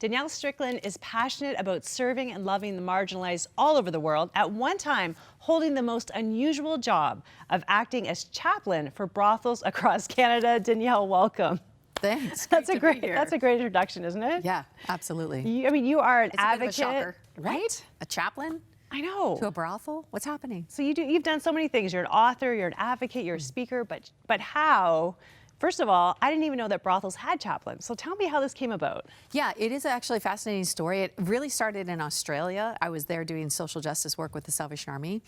Danielle Strickland is passionate about serving and loving the marginalized all over the world, at one time holding the most unusual job of acting as chaplain for brothels across Canada. Danielle, welcome. Thanks. That's a great introduction, isn't it? Yeah, absolutely. You are an It's advocate, a bit of a shocker. right? A chaplain I know. to a brothel? What's happening? So you've done so many things. You're an author, you're an advocate, you're a speaker, but how? First of all, I didn't even know that brothels had chaplains. So tell me how this came about. Yeah, it is actually a fascinating story. It really started in Australia. I was there doing social justice work with the Salvation Army,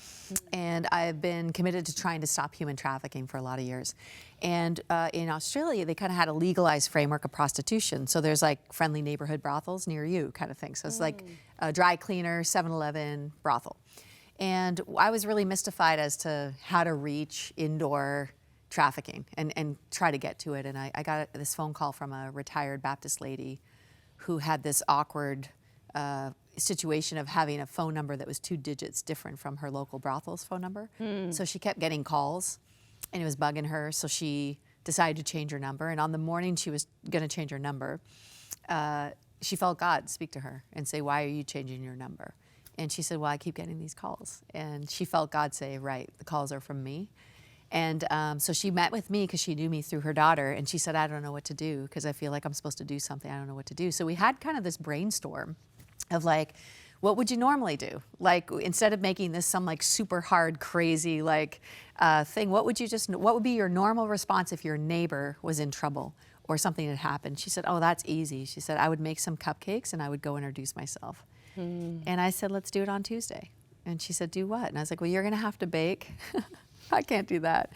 and I've been committed to trying to stop human trafficking for a lot of years. And in Australia, they kind of had a legalized framework of prostitution. So there's like friendly neighborhood brothels near you kind of thing. So it's like a dry cleaner, 7-Eleven, brothel. And I was really mystified as to how to reach indoor trafficking and try to get to it. And I got this phone call from a retired Baptist lady who had this awkward situation of having a phone number that was 2 digits different from her local brothel's phone number. So she kept getting calls and it was bugging her. So she decided to change her number. And on the morning she was going to change her number, she felt God speak to her and say, "Why are you changing your number?" And she said, "Well, I keep getting these calls." And she felt God say, "Right, the calls are from me." And so she met with me because she knew me through her daughter. And she said, "I don't know what to do because I feel like I'm supposed to do something. I don't know what to do." So we had kind of this brainstorm of like, what would you normally do? Like, instead of making this some like super hard, crazy like thing, what would be your normal response if your neighbor was in trouble or something had happened? She said, "Oh, that's easy." She said, "I would make some cupcakes and I would go introduce myself." And I said, "Let's do it on Tuesday." And she said, "Do what?" And I was like, "Well, you're going to have to bake." I can't do that.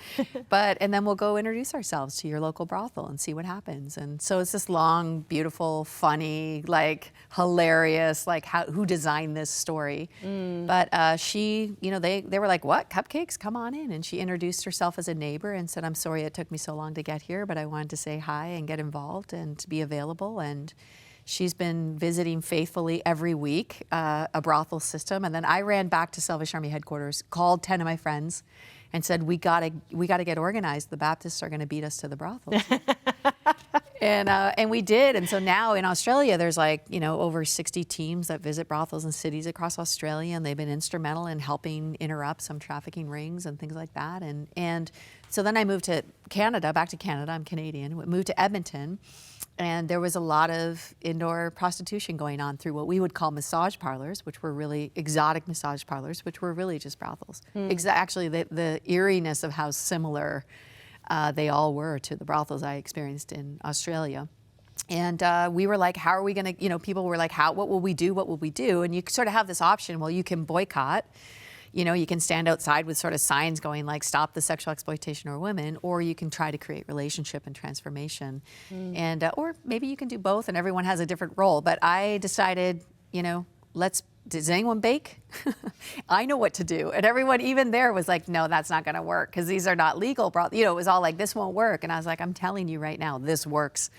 And then we'll go introduce ourselves to your local brothel and see what happens. And so it's this long, beautiful, funny, like hilarious, like who designed this story. But she, they were like, "What, cupcakes? Come on in." And she introduced herself as a neighbor and said, "I'm sorry it took me so long to get here, but I wanted to say hi and get involved and to be available." And she's been visiting faithfully every week, a brothel system. And then I ran back to Salvation Army headquarters, called 10 of my friends, and said, we gotta get organized. The Baptists are gonna beat us to the brothels. And we did. And so now in Australia, there's like, over 60 teams that visit brothels in cities across Australia, and they've been instrumental in helping interrupt some trafficking rings and things like that. And so then I moved to Canada, back to Canada. I'm Canadian. Moved to Edmonton. And there was a lot of indoor prostitution going on through what we would call massage parlors, which were really exotic massage parlors, which were really just brothels. Actually, the eeriness of how similar they all were to the brothels I experienced in Australia. And we were like, how are we going to, people were like, what will we do? What will we do? And you sort of have this option. Well, you can boycott. You can stand outside with sort of signs going like, "Stop the sexual exploitation of women," or you can try to create relationship and transformation. And, or maybe you can do both and everyone has a different role. But I decided, does anyone bake? I know what to do. And everyone even there was like, "No, that's not gonna work because these are not legal." It was all like, "This won't work." And I was like, "I'm telling you right now, this works."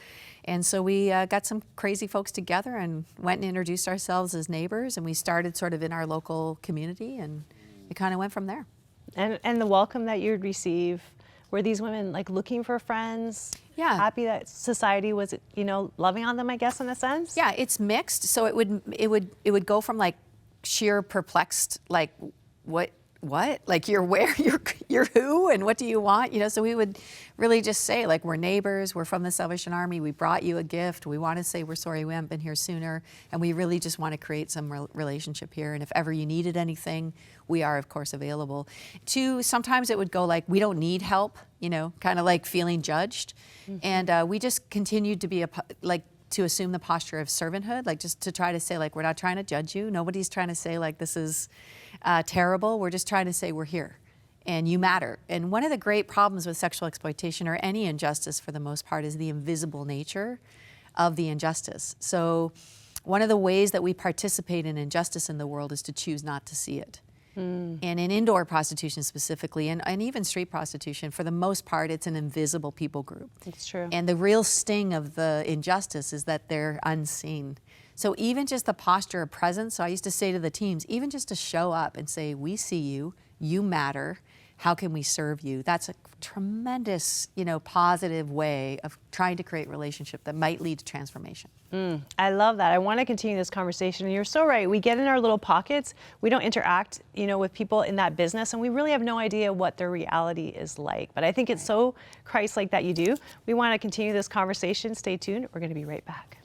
And so we got some crazy folks together and went and introduced ourselves as neighbors. And we started sort of in our local community, and it kind of went from there. And the welcome that you'd receive, were these women like looking for friends? Yeah. Happy that society was, loving on them, I guess, in a sense? Yeah, it's mixed. So it would go from like sheer perplexed, like what? Like you're where, you're who, and what do you want? So we would really just say like, we're neighbors, we're from the Salvation Army, we brought you a gift, we want to say we're sorry we haven't been here sooner, and we really just want to create some relationship here. And if ever you needed anything, we are of course available. Sometimes it would go like, we don't need help, kind of like feeling judged. And we just continued to be to assume the posture of servanthood, like just to try to say like, we're not trying to judge you. Nobody's trying to say like, this is terrible. We're just trying to say we're here and you matter. And one of the great problems with sexual exploitation or any injustice for the most part is the invisible nature of the injustice. So one of the ways that we participate in injustice in the world is to choose not to see it. And in indoor prostitution specifically, and even street prostitution, for the most part, it's an invisible people group. It's true. And the real sting of the injustice is that they're unseen. So even just the posture of presence, so I used to say to the teams, even just to show up and say, "We see you, you matter, how can we serve you? That's a tremendous, positive way of trying to create relationship that might lead to transformation. I love that. I want to continue this conversation. And you're so right. We get in our little pockets. We don't interact, with people in that business, and we really have no idea what their reality is like. But I think it's so Christ-like that you do. We want to continue this conversation. Stay tuned. We're going to be right back.